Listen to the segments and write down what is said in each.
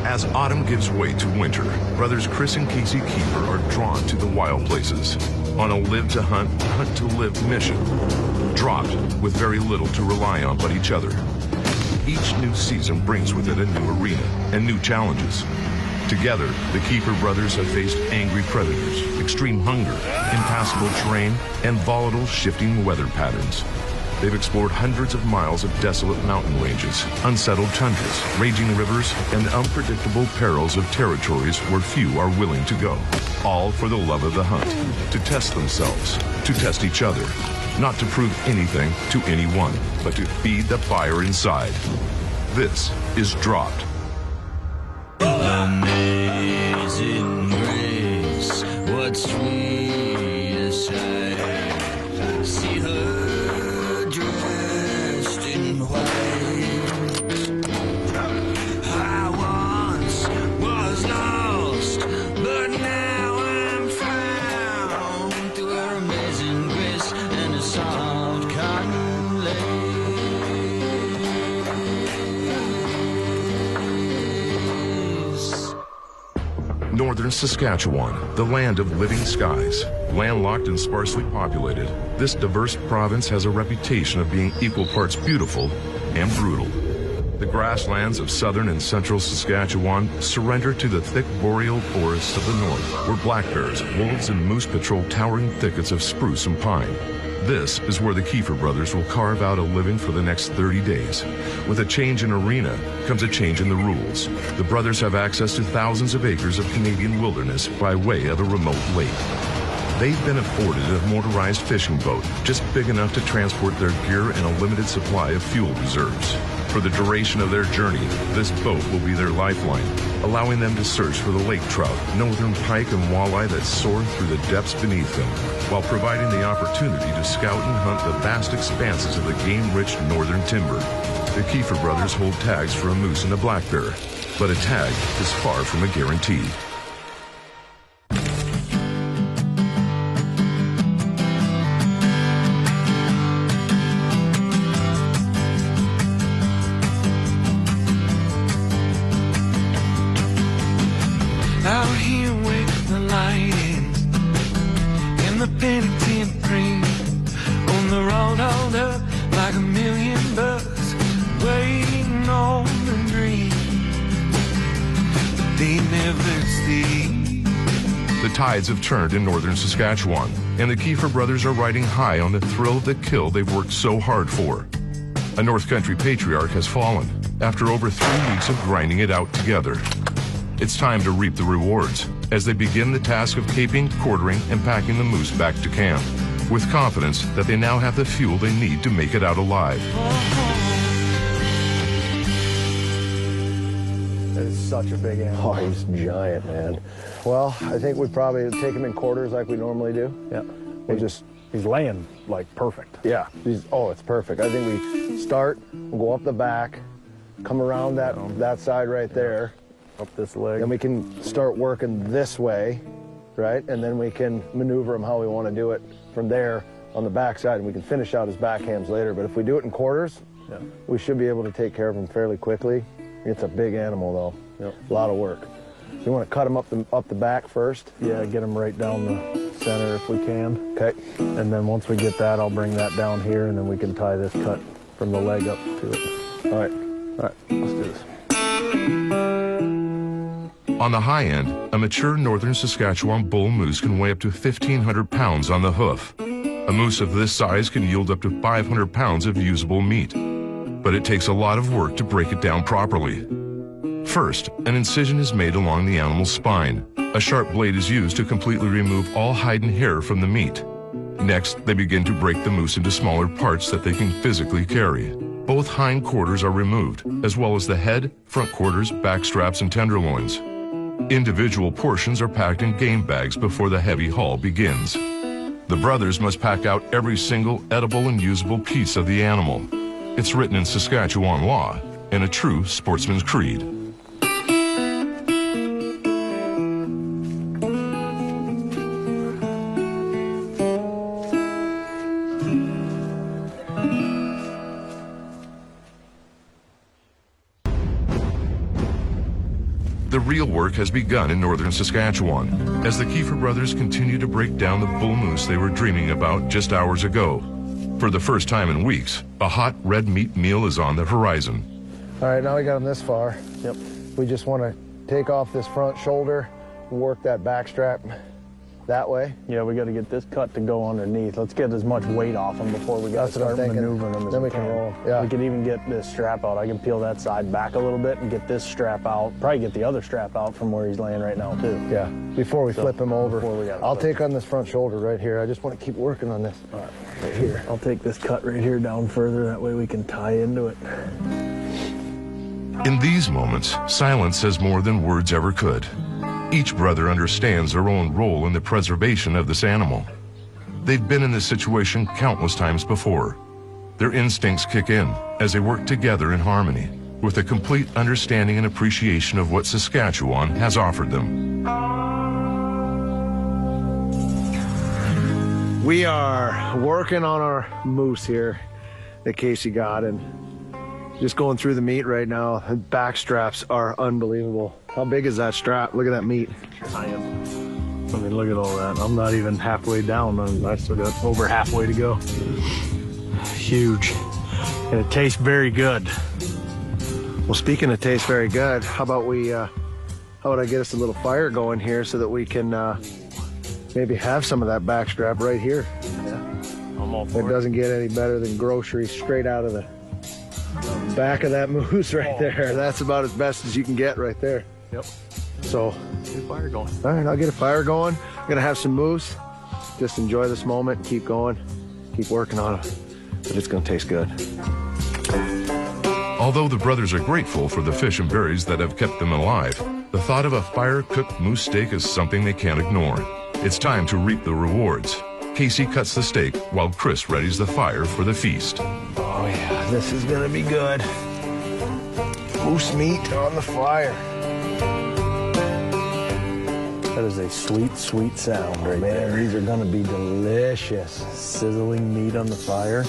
As autumn gives way to winter, brothers Chris and Casey Keeper are drawn to the wild places on a live-to-hunt, hunt-to-live mission, dropped with very little to rely on but each other. Each new season brings with it a new arena and new challenges. Together, the Keeper brothers have faced angry predators, extreme hunger, impassable terrain, and volatile shifting weather patterns. They've explored hundreds of miles of desolate mountain ranges, unsettled tundras, raging rivers, and unpredictable perils of territories where few are willing to go. All for the love of the hunt, to test themselves, to test each other, not to prove anything to anyone, but to feed the fire inside. This is Dropped. Amazing grace, what sweet sight. See her dressed in white. I once was lost, but now I'm found through her amazing grace and a soft cotton lace. Northern Saskatchewan, the land of living skies. Landlocked and sparsely populated, this diverse province has a reputation of being equal parts beautiful and brutal. The grasslands of southern and central Saskatchewan surrender to the thick boreal forests of the north, where black bears, wolves, and moose patrol towering thickets of spruce and pine. This is where the Keefer brothers will carve out a living for the next 30 days. With a change in arena comes a change in the rules. The brothers have access to thousands of acres of Canadian wilderness by way of a remote lake. They've been afforded a motorized fishing boat, just big enough to transport their gear and a limited supply of fuel reserves. For the duration of their journey, this boat will be their lifeline, allowing them to search for the lake trout, northern pike, and walleye that soar through the depths beneath them, while providing the opportunity to scout and hunt the vast expanses of the game-rich northern timber. The Keefer brothers hold tags for a moose and a black bear, but a tag is far from a guarantee. Out here with the lighting and the penitent green, on the road hold up like a million bucks, waiting on the dream, but they never stay. The tides have turned in northern Saskatchewan, and the Keefer brothers are riding high on the thrill of the kill they've worked so hard for. A North Country patriarch has fallen after over 3 weeks of grinding it out together. It's time to reap the rewards as they begin the task of caping, quartering, and packing the moose back to camp, with confidence that they now have the fuel they need to make it out alive. That is such a big animal. Oh, he's giant, man. Well, I think we probably take him in quarters like we normally do. Yeah. He's laying like perfect. Yeah. It's perfect. I think we start, we'll go up the back, come around that side right there. Up this leg. Then we can start working this way, right? And then we can maneuver him how we want to do it from there on the back side, and we can finish out his back hams later. But if we do it in quarters, we should be able to take care of him fairly quickly. It's a big animal, though. Yep. A lot of work. You want to cut him up the back first? Yeah, get him right down the center if we can. Okay. And then once we get that, I'll bring that down here, and then we can tie this cut from the leg up to it. All right. All right, let's do this. On the high end, a mature northern Saskatchewan bull moose can weigh up to 1,500 pounds on the hoof. A moose of this size can yield up to 500 pounds of usable meat, but it takes a lot of work to break it down properly. First, an incision is made along the animal's spine. A sharp blade is used to completely remove all hide and hair from the meat. Next, they begin to break the moose into smaller parts that they can physically carry. Both hind quarters are removed, as well as the head, front quarters, back straps, and tenderloins. Individual portions are packed in game bags before the heavy haul begins. The brothers must pack out every single edible and usable piece of the animal. It's written in Saskatchewan law and a true sportsman's creed. The real work has begun in northern Saskatchewan as the Kiefer brothers continue to break down the bull moose they were dreaming about just hours ago. For the first time in weeks, a hot red meat meal is on the horizon. All right, now we got them this far. Yep. We just want to take off this front shoulder, work that back strap that way. Yeah, we got to get this cut to go underneath. Let's get as much weight off them before we got to start maneuvering them. Then we can roll. Yeah. We could even get this strap out. I can peel that side back a little bit and get this strap out. Probably get the other strap out from where he's laying right now too. Yeah. Before we flip him over. I'll flip. take on this front shoulder right here. I just want to keep working on this. All right. Right here. I'll take this cut right here down further. That way we can tie into it. In these moments, silence says more than words ever could. Each brother understands their own role in the preservation of this animal. They've been in this situation countless times before. Their instincts kick in as they work together in harmony, with a complete understanding and appreciation of what Saskatchewan has offered them. We are working on our moose here that Casey got, and just going through the meat right now. The back straps are unbelievable. How big is that strap? Look at that meat. I mean, look at all that. I'm not even halfway down. I still got over halfway to go. Huge. And it tastes very good. Well, speaking of tastes very good, how about I get us a little fire going here so that we can maybe have some of that back strap right here. Yeah, I'm all for it. It doesn't get any better than groceries straight out of the back of that moose right there. That's about as best as you can get right there. Yep. So, get a fire going. All right, I'll get a fire going. I'm gonna have some moose. Just enjoy this moment and keep going. Keep working on it. But it's gonna taste good. Although the brothers are grateful for the fish and berries that have kept them alive, the thought of a fire-cooked moose steak is something they can't ignore. It's time to reap the rewards. Casey cuts the steak while Chris readies the fire for the feast. Oh yeah, this is gonna be good. Moose meat on the fire. That is a sweet, sweet sound right there. Man, these are gonna be delicious. Sizzling meat on the fire.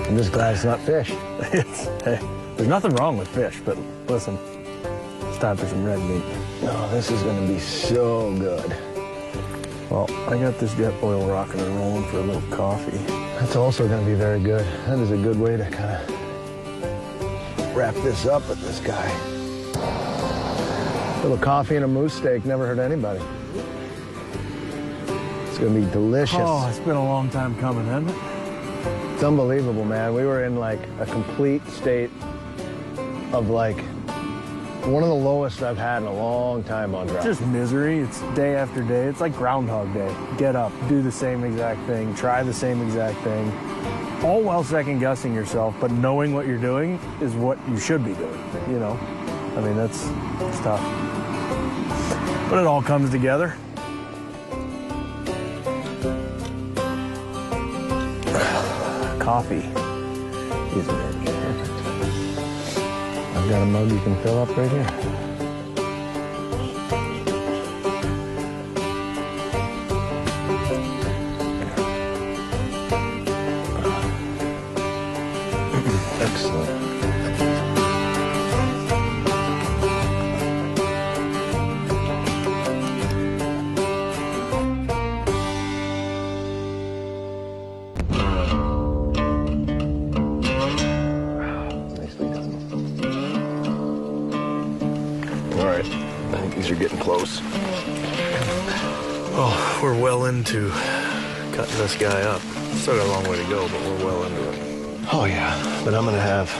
I'm just glad it's not fish. Hey, there's nothing wrong with fish, but listen, it's time for some red meat. Oh, this is gonna be so good. Well, I got this jet oil rocking and rolling for a little coffee. That's also gonna be very good. That is a good way to kind of wrap this up with this guy. A little coffee and a moose steak never hurt anybody. It's gonna be delicious. Oh, it's been a long time coming, hasn't it? It's unbelievable, man. We were in like a complete state of like one of the lowest I've had in a long time on ground. Just misery. It's day after day. It's like Groundhog Day. Get up, do the same exact thing, try the same exact thing, all while second guessing yourself, but knowing what you're doing is what you should be doing, you know? I mean, it's tough. But it all comes together. Coffee is perfect. I've got a mug you can fill up right here. Excellent. Getting close. Oh, we're well into cutting this guy up. Still got a long way to go, but we're well into it. Oh yeah, but I'm gonna have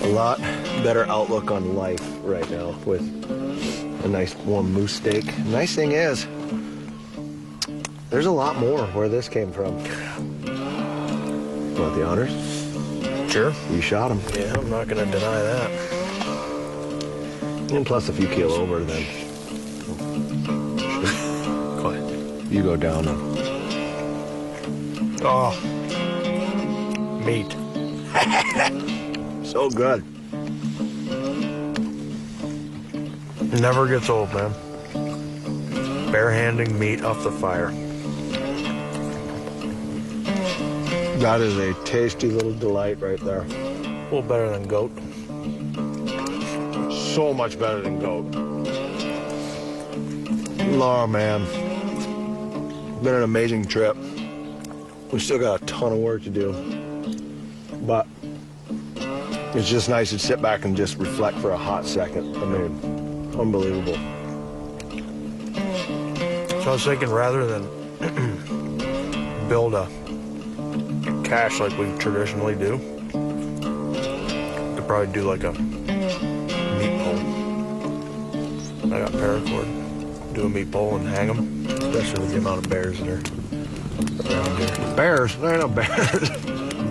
a lot better outlook on life right now with a nice warm moose steak. The nice thing is, there's a lot more where this came from. Want the honors? Sure. You shot him. Yeah, I'm not gonna deny that. And plus, if you keel over, then Go ahead. you go down. Oh, meat. So good. Never gets old, man. Barehanding meat off the fire. That is a tasty little delight right there. A little better than goat. so much better than goat. Oh man, been an amazing trip. We still got a ton of work to do, but it's just nice to sit back and just reflect for a hot second. I mean, unbelievable. So I was thinking, rather than build a cache like we traditionally do, could probably do like a meat pole. I got paracord. Do a meat pole and hang them, especially with the amount of bears that are around here. Bears? There ain't no bears.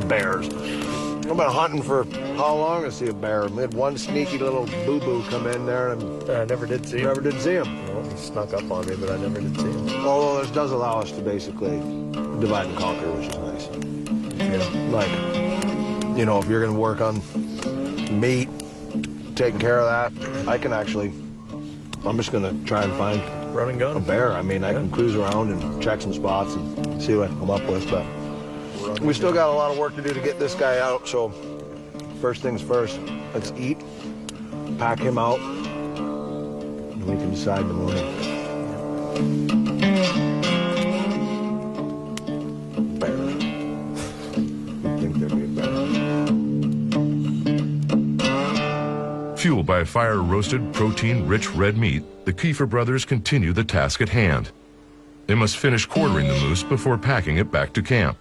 Bears. I've been hunting for how long to see a bear? We had one sneaky little boo-boo come in there and I never did see him. never did see him. Well, he snuck up on me, but I never did see him. Although this does allow us to basically divide and conquer, which is nice. Yeah. Like, you know, if you're going to work on meat, taking care of that, I can actually, I'm just going to try and find Run and gun. a bear. I mean, I can cruise around and check some spots and see what I come up with, but we still got a lot of work to do to get this guy out, so first things first, let's eat, pack him out, and we can decide in the morning. Bear. You'd think there'd be a bear. Fueled by fire-roasted, protein-rich red meat, the Kiefer brothers continue the task at hand. They must finish quartering the moose before packing it back to camp.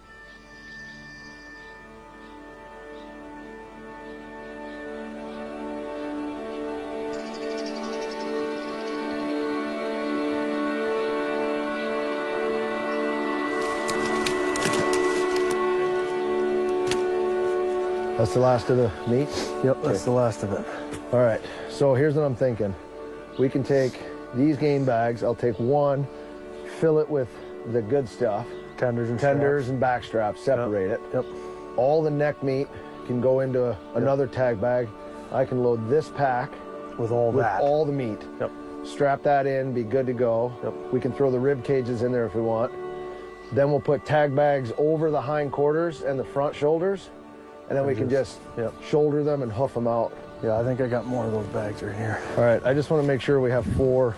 That's the last of the meat? Yep, that's the last of it. All right, so here's what I'm thinking. We can take these game bags. I'll take one, fill it with the good stuff. Tenders and Tenders and back straps, separate it. Yep. All the neck meat can go into another tag bag. I can load this pack with all with that. all the meat. Yep. Strap that in, be good to go. Yep. We can throw the rib cages in there if we want. Then we'll put tag bags over the hind quarters and the front shoulders, and then we can just shoulder them and hoof them out. Yeah, I think I got more of those bags right here. All right, I just want to make sure we have 4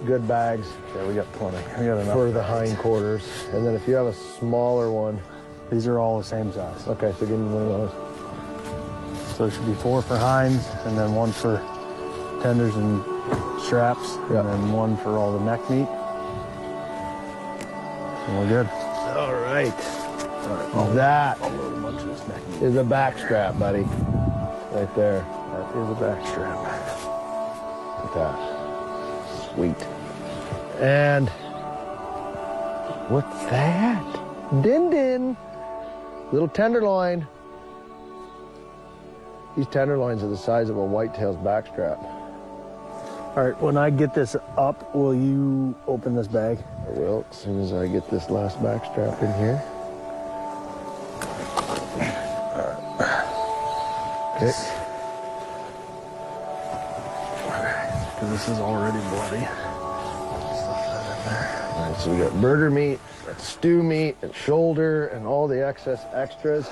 good bags. Yeah, we got plenty. We got enough for the bags. hind quarters. And then if you have a smaller one. These are all the same size. Okay, so give me one of those. So there should be 4 for hinds, and then 1 for tenders and straps, Yeah. and then 1 for all the neck meat. And we're good. All right. That I'll load a bunch of this neck meat. is a back strap, buddy. Right there. That is a back strap. Look at that. Sweet. And what's that? Din din. Little tenderloin. These tenderloins are the size of a whitetail's backstrap. All right, when I get this up, will you open this bag? I will, as soon as I get this last backstrap in here. Okay. Because this is already bloody. All right, so we got burger meat, stew meat, and shoulder, and all the excess extras.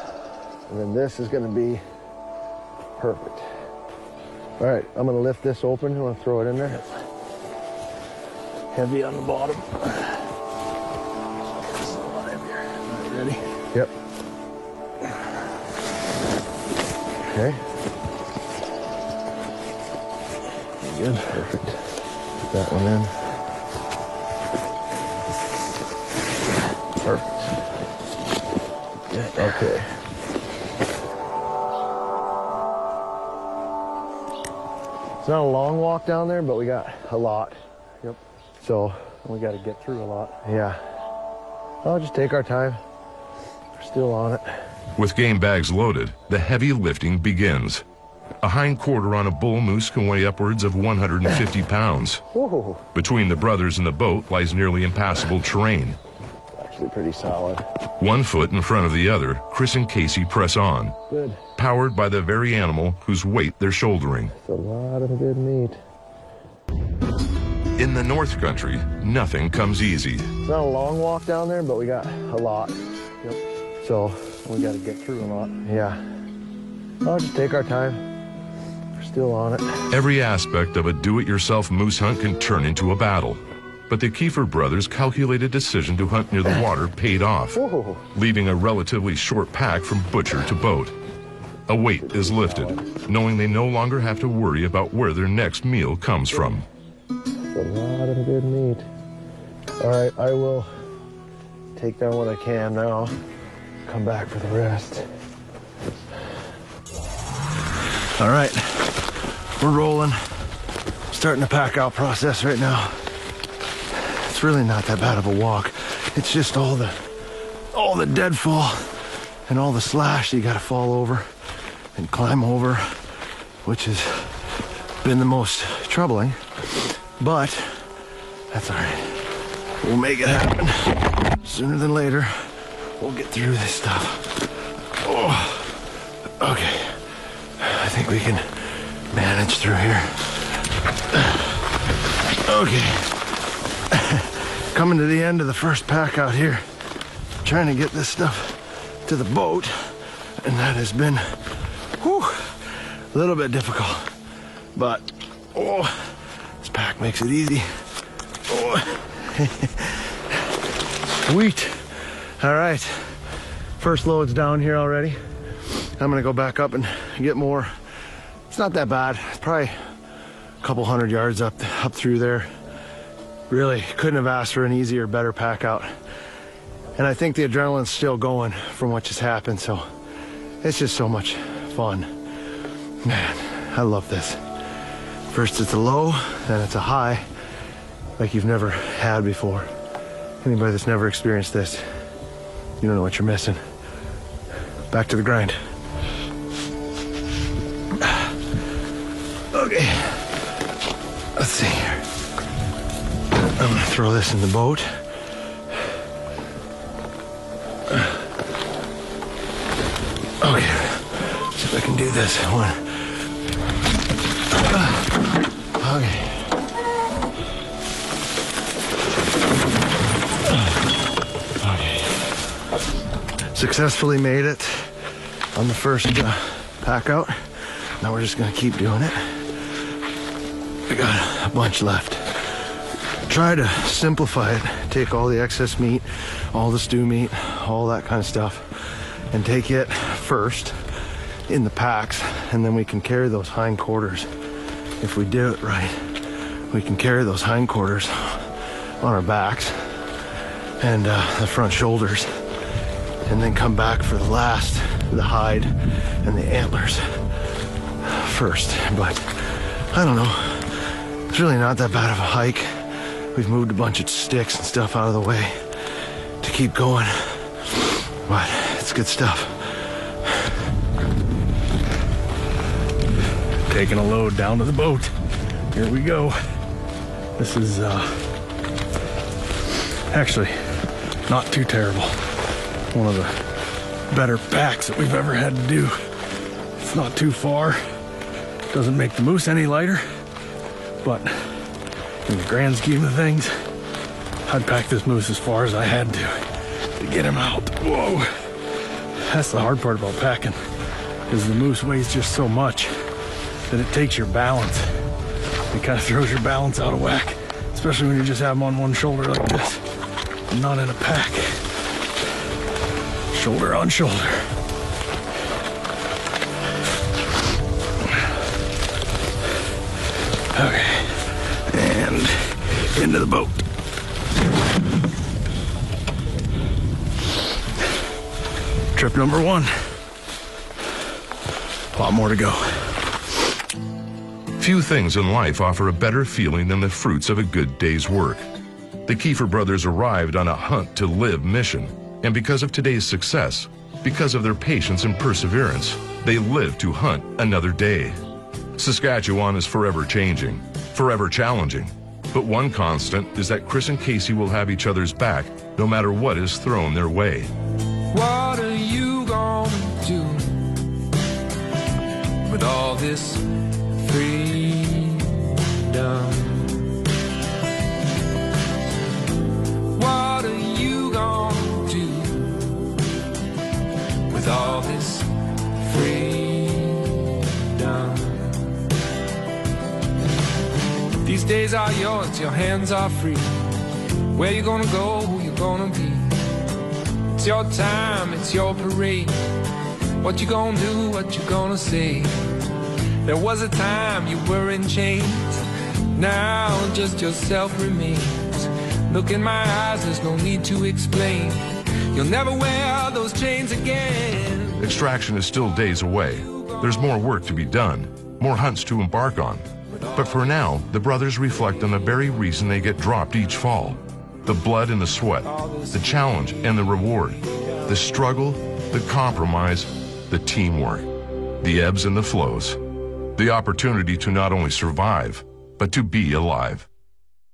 And then this is going to be perfect. All right, I'm going to lift this open. You want to throw it in there? Heavy on the bottom. This is a lot heavier. All right, ready? Yep. Okay. Good. Perfect. Put that one in. Perfect. Good. Okay. It's not a long walk down there, but we got a lot. Yep. So, We got to get through a lot. yeah. I'll just take our time. We're still on it. With game bags loaded, the heavy lifting begins. A hind quarter on a bull moose can weigh upwards of 150 pounds. Whoa. Between the brothers and the boat lies nearly impassable terrain. Actually pretty solid. 1 foot in front of the other, Chris and Casey press on, Good. powered by the very animal whose weight they're shouldering. It's a lot of good meat. In the North Country, nothing comes easy. It's not a long walk down there, but we got a lot. Yep. So, We got to get through a lot. yeah. I'll just take our time. We're Still on it. Every aspect of a do-it-yourself moose hunt can turn into a battle. But the Kiefer brothers' calculated decision to hunt near the water paid off, Whoa. leaving a relatively short pack from butcher to boat. A weight is lifted, knowing they no longer have to worry about where their next meal comes from. It's a lot of good meat. All right, I will take down what I can now. Come back for the rest. All right, we're rolling. Starting the pack out process right now. It's really not that bad of a walk. It's just all the deadfall and all the slash that you gotta fall over and climb over, which has been the most troubling, but that's all right. We'll make it happen. Sooner than later, we'll get through this stuff. Oh, okay. I think we can manage through here. Okay. Coming to the end of the first pack out here. Trying to get this stuff to the boat, and that has been a little bit difficult. But, this pack makes it easy. Sweet. All right. First load's down here already. I'm gonna go back up and get more. It's not that bad. It's probably a couple 100 yards up through there. Really couldn't have asked for an easier, better pack out. And I think the adrenaline's still going from what just happened, so it's just so much fun. Man, I love this. First it's a low, then it's a high, like you've never had before. Anybody that's never experienced this, you don't know what you're missing. Back to the grind. Okay, let's see here. I'm gonna throw this in the boat. Okay, see if I can do this one. Okay. Okay. Successfully made it on the first pack out. Now we're just gonna keep doing it. We got a bunch left. Try to simplify it. Take all the excess meat, all the stew meat, all that kind of stuff, and take it first in the packs, and then we can carry those hindquarters. If we do it right, we can carry those hindquarters on our backs and the front shoulders, and then come back for the last, the hide and the antlers first. But I don't know, it's really not that bad of a hike. We've moved a bunch of sticks and stuff out of the way to keep going, but it's good stuff. Taking a load down to the boat. Here we go. This is actually not too terrible. One of the better packs that we've ever had to do. It's not too far. Doesn't make the moose any lighter, but in the grand scheme of things, I'd pack this moose as far as I had to get him out. Whoa. That's the hard part about packing, is the moose weighs just so much that it takes your balance. It kind of throws your balance out of whack, especially when you just have them on one shoulder like this, and not in a pack. Shoulder on shoulder. Okay. And into the boat. Trip number one. A lot more to go. Few things in life offer a better feeling than the fruits of a good day's work. The Kiefer brothers arrived on a hunt to live mission, and because of today's success, because of their patience and perseverance, they live to hunt another day. Saskatchewan is forever changing, forever challenging, but one constant is that Chris and Casey will have each other's back no matter what is thrown their way. What are you gonna do with all this freedom? What are you gonna do with all this freedom? These days are yours, your hands are free. Where you gonna go, who you gonna be? It's your time, it's your parade. What you gonna do, what you gonna say? There was a time you were in chains. Now just yourself remains. Look in my eyes, there's no need to explain. You'll never wear those chains again. Extraction is still days away. There's more work to be done, more hunts to embark on. But for now, the brothers reflect on the very reason they get dropped each fall. The blood and the sweat, the challenge and the reward, the struggle, the compromise, the teamwork, the ebbs and the flows, the opportunity to not only survive, but to be alive.